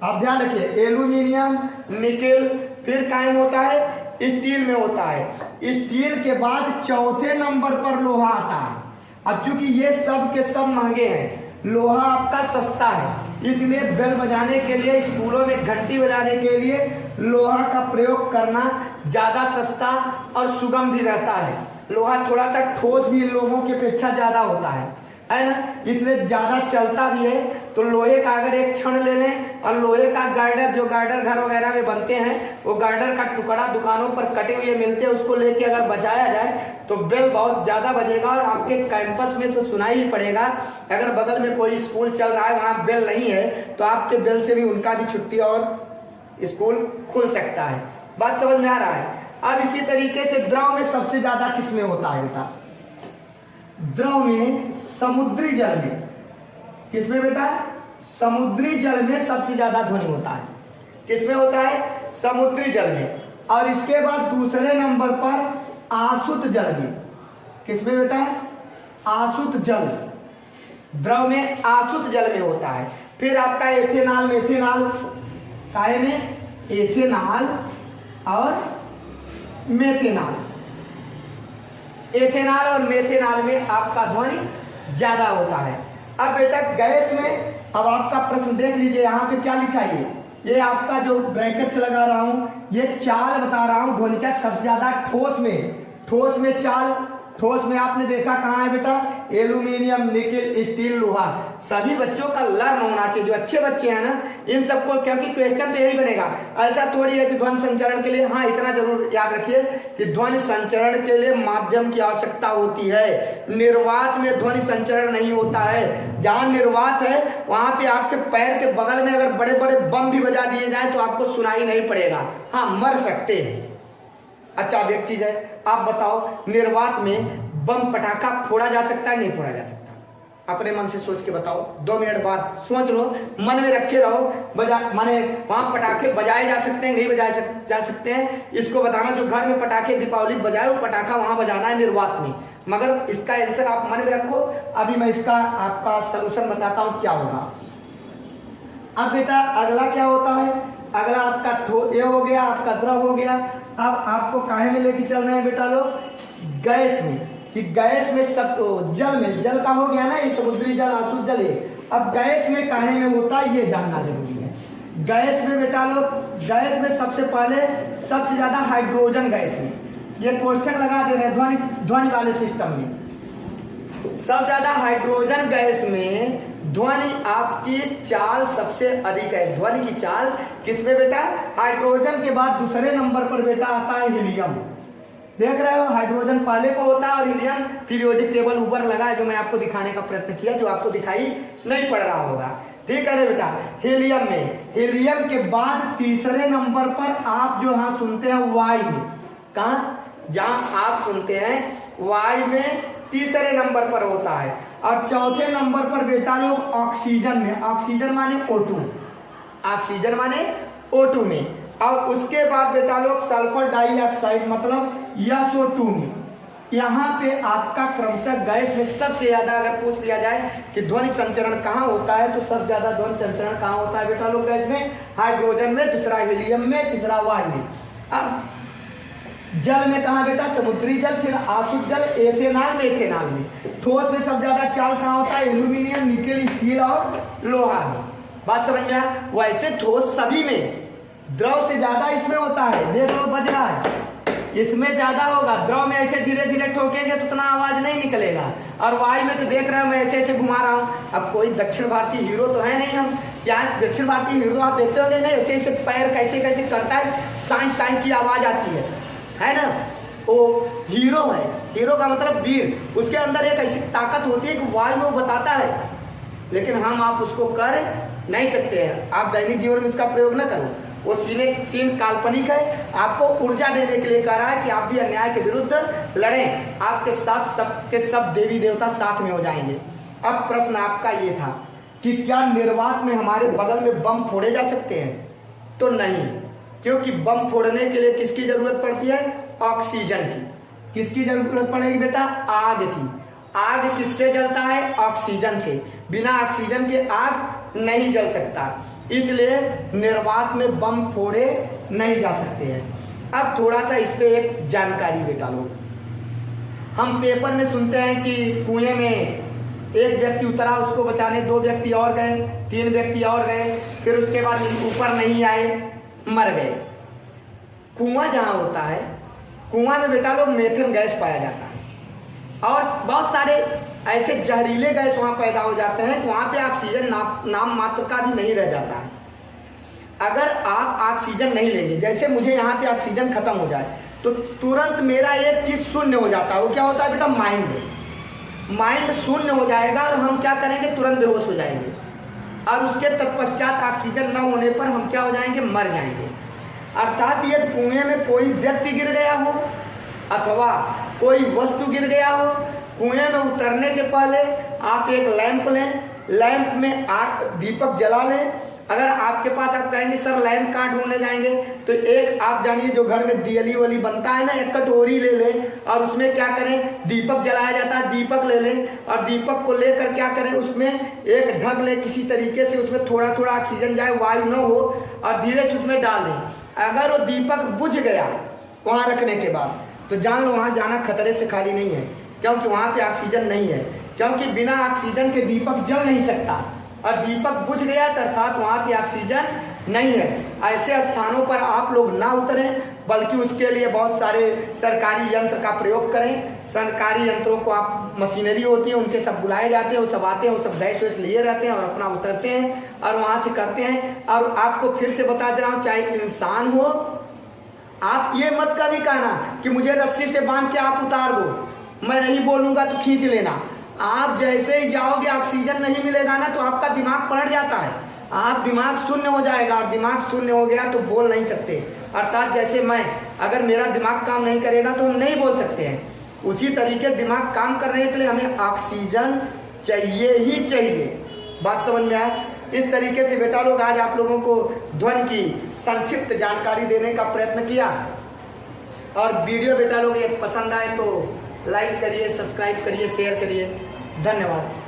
आप ध्यान रखिए, एल्यूमिनियम, निकेल, फिर काहे में होता है, स्टील में होता है। स्टील के बाद चौथे नंबर पर लोहा आता है। अब चूंकि ये सब के सब महंगे हैं, लोहा आपका सस्ता है, इसलिए बेल बजाने के लिए, स्कूलों में घंटी बजाने के लिए लोहा का प्रयोग करना ज्यादा सस्ता और सुगम भी रहता है। लोहा थोड़ा सा ठोस भी इन लोगों की अपेक्षा ज्यादा होता है ना, इसलिए ज्यादा चलता भी है। तो लोहे का अगर एक क्षण ले लें, और लोहे का गार्डर, जो गार्डर घर वगैरह में बनते हैं, वो गार्डर का टुकड़ा दुकानों पर कटे हुए मिलते हैं, उसको लेके अगर बजाया जाए तो बेल बहुत ज्यादा बजेगा, और आपके कैंपस में तो सुनाई ही पड़ेगा। अगर बगल में कोई स्कूल चल रहा है, वहां बेल नहीं है, तो आपके बेल से भी उनका भी छुट्टी और स्कूल खुल सकता है। बात समझ में आ रहा है। अब इसी तरीके से द्रव में सबसे ज्यादा किसमें होता है बेटा, द्रव में, समुद्री जल में, किसमें बेटा, समुद्री जल में सबसे ज्यादा ध्वनि होता है। किसमें होता है, समुद्री जल में। और इसके बाद दूसरे नंबर पर आसुत जल में। किसमें बेटा, आसुत जल, द्रव में आसुत जल में होता है। फिर आपका एथेनॉल, मेथेनॉल, काहे में, एथेनॉल और मेथेनॉल। एथेनॉल और मेथेनॉल में आपका ध्वनि ज्यादा होता है। अब बेटा गैस में, अब आपका प्रश्न देख लीजिए, यहाँ पे क्या लिखा है, ये आपका जो ब्रैकेट से लगा रहा हूं, ये चाल बता रहा हूं ध्वनि का। सबसे ज्यादा ठोस में चाल ठोस में आपने देखा कहाँ है बेटा, एल्यूमिनियम, निकल, स्टील, लोहा। सभी बच्चों का लर्न होना चाहिए, जो अच्छे बच्चे हैं ना इन सबको, क्योंकि क्वेश्चन तो यही बनेगा। ऐसा थोड़ी है कि ध्वनि संचरण के लिए, हाँ इतना जरूर याद रखिए कि ध्वनि संचरण के लिए माध्यम की आवश्यकता होती है। निर्वात में ध्वनि संचरण नहीं होता है। जहां निर्वात है वहां पे आपके पैर के बगल में अगर बड़े बड़े बम भी बजा दिए जाए तो आपको सुनाई नहीं पड़ेगा, हाँ मर सकते हैं। अच्छा अब एक चीज है, आप बताओ निर्वात में बम पटाखा फोड़ा जा सकता है नहीं फोड़ा जा सकता? अपने मन से सोच के बताओ, 2 मिनट बाद सोच लो, मन में रखे रहो। माने वहां पटाखे बजाए जा सकते हैं नहीं बजाए जा सकते हैं, इसको बताना। जो घर में पटाखे दीपावली बजाए वो पटाखा वहां बजाना है निर्वात में, मगर इसका आंसर आप मन में रखो। अभी मैं इसका आपका सलूशन बताता हूं क्या होगा। अब बेटा अगला क्या होता है, अगला आपका ये हो गया, आपका द्रव हो गया। अब आपको काहे में लेके चल रहे हैं बेटा लोग, गैस में, कि गैस में सब तो जल में, जल का हो गया ना ये समुद्री जल, आसुत जल है। अब गैस में काहे में होता है ये जानना जरूरी है। गैस में बेटा लोग, गैस में सबसे पहले सबसे ज्यादा हाइड्रोजन गैस में, ये क्वेश्चन लगा दे रहे हैं ध्वनि वाले सिस्टम में। सबसे ज्यादा हाइड्रोजन गैस में ध्वनि आपकी चाल सबसे अधिक है। ध्वनि की चाल किसमें बेटा, हाइड्रोजन के बाद दूसरे नंबर पर बेटा आता है हीलियम। देख रहे हो, हाइड्रोजन पहले को होता है और हीलियम पीरियोडिक टेबल ऊपर लगा है, जो मैं आपको दिखाने का प्रयत्न किया, जो आपको दिखाई नहीं पड़ रहा होगा। ठीक है बेटा, हीलियम में, हीलियम के बाद तीसरे नंबर पर आप जो यहाँ सुनते हैं वायु में, कहा जहां आप सुनते हैं वायु में तीसरे नंबर पर होता है। और चौथे नंबर पर बेटा लोग ऑक्सीजन में, ऑक्सीजन माने O2, ऑक्सीजन माने O2 में। और उसके बाद बेटा लोग सल्फर डाइऑक्साइड मतलब SO2 में। यहाँ पे आपका क्रमशः गैस में सबसे ज्यादा अगर पूछ लिया जाए कि ध्वनि संचरण कहाँ होता है, तो सबसे ज्यादा ध्वनि संचरण कहाँ होता है बेटा लोग, गैस में, हाइड्रोजन में, दूसरा हीलियम में, तीसरा वायु में। अब जल में कहा बेटा, समुद्री जल, फिर आसुत जल, एथेनॉल में, एथेनॉल में। ठोस में सबसे ज्यादा चाल कहाँ होता है, एल्यूमिनियम, निकल, स्टील और लोहा में। बात समझ में आया? वैसे ठोस सभी में, द्रव से ज्यादा इसमें होता है। देख लो बज रहा है, इसमें ज्यादा होगा। द्रव में ऐसे धीरे धीरे ठोकेंगे तो उतना आवाज नहीं निकलेगा। और वायु में तो देख रहे हो मैं ऐसे ऐसे घुमा रहा हूँ। अब कोई दक्षिण भारतीय हीरो तो है नहीं हम, क्या दक्षिण भारतीय हीरो आप देखते होंगे नहीं, ऐसे ऐसे पैर कैसे कैसे करता है, साइंस साइंस की आवाज आती है ना, वो हीरो है। हीरो का मतलब वीर, उसके अंदर एक ऐसी ताकत होती है कि वायु में वो बताता है, लेकिन हम आप उसको कर नहीं सकते हैं। आप दैनिक जीवन में इसका प्रयोग न करो, वो सीन काल्पनिक है, आपको ऊर्जा देने के लिए कह रहा है कि आप भी अन्याय के विरुद्ध लड़ें, आपके साथ सबके सब देवी देवता साथ में हो जाएंगे। अब प्रश्न आपका ये था कि क्या निर्वात में हमारे बगल में बम फोड़े जा सकते हैं? तो नहीं, क्योंकि बम फोड़ने के लिए किसकी जरूरत पड़ती है, ऑक्सीजन की। किसकी जरूरत पड़ेगी बेटा, आग की। आग किससे जलता है, ऑक्सीजन से। बिना ऑक्सीजन के आग नहीं जल सकता, इसलिए निर्वात में बम फोड़े नहीं जा सकते हैं। अब थोड़ा सा इस पे एक जानकारी बेटा लोग, हम पेपर में सुनते हैं कि कुएं में एक व्यक्ति उतरा, उसको बचाने 2 व्यक्ति और गए, 3 व्यक्ति और गए, फिर उसके बाद ऊपर नहीं आए, मर गए। कुआं जहां होता है, कुआं में बेटा लोग मेथेन गैस पाया जाता है और बहुत सारे ऐसे जहरीले गैस वहां पैदा हो जाते हैं कि वहां पे ऑक्सीजन नाम मात्र का भी नहीं रह जाता है। अगर आप ऑक्सीजन नहीं लेंगे, जैसे मुझे यहाँ पे ऑक्सीजन खत्म हो जाए तो तुरंत मेरा एक चीज शून्य हो जाता है। वो क्या होता है बेटा, माइंड शून्य हो जाएगा और हम क्या करेंगे, तुरंत बेहोश हो जाएंगे। और उसके तत्पश्चात ऑक्सीजन न होने पर हम क्या हो जाएंगे, मर जाएंगे। अर्थात ये कुएं में कोई व्यक्ति गिर गया हो अथवा कोई वस्तु गिर गया हो, कुएं में उतरने के पहले आप एक लैंप लें, लैंप में आग दीपक जला लें। अगर आपके पास, आप कहेंगे सर लैंप कहाँ ढूंढने जाएंगे, तो एक आप जानिए जो घर में दियली वाली बनता है ना, एक कटोरी ले लें और उसमें क्या करें, दीपक जलाया जाता है, दीपक ले लें और दीपक को लेकर क्या करें, उसमें एक ढक लें किसी तरीके से, उसमें थोड़ा थोड़ा ऑक्सीजन जाए, वायु न हो, और धीरे से उसमें डाल दें। अगर वो दीपक बुझ गया वहां रखने के बाद, तो जान लो वहां जाना खतरे से खाली नहीं है, क्योंकि वहां पे ऑक्सीजन नहीं है। क्योंकि बिना ऑक्सीजन के दीपक जल नहीं सकता, और दीपक बुझ गया अर्थात वहां पे ऑक्सीजन नहीं है। ऐसे स्थानों पर आप लोग ना उतरें, बल्कि उसके लिए बहुत सारे सरकारी यंत्र का प्रयोग करें। सरकारी यंत्रों को आप मशीनरी होती है उनके सब बुलाए जाते हैं, वो सब आते हैं, वो सब गैस वैस लिए रहते हैं और अपना उतरते हैं और वहाँ से करते हैं। और आपको फिर से बता दे रहा हूँ, चाहे इंसान हो, आप ये मत कभी कहना कि मुझे रस्सी से बांध के आप उतार दो, मैं नहीं बोलूँगा तो खींच लेना। आप जैसे ही जाओगे ऑक्सीजन नहीं मिलेगा ना तो आपका दिमाग पलट जाता है, आप दिमाग शून्य हो जाएगा, और दिमाग शून्य हो गया तो बोल नहीं सकते। अर्थात जैसे मैं, अगर मेरा दिमाग काम नहीं करेगा तो हम नहीं बोल सकते हैं, उसी तरीके दिमाग काम करने के लिए हमें ऑक्सीजन चाहिए ही चाहिए। बात समझ में आया? इस तरीके से बेटा लोग आज आप लोगों को ध्वनि की संक्षिप्त जानकारी देने का प्रयत्न किया। और वीडियो बेटा लोग ये पसंद आए तो लाइक करिए, सब्सक्राइब करिए, शेयर करिए। धन्यवाद।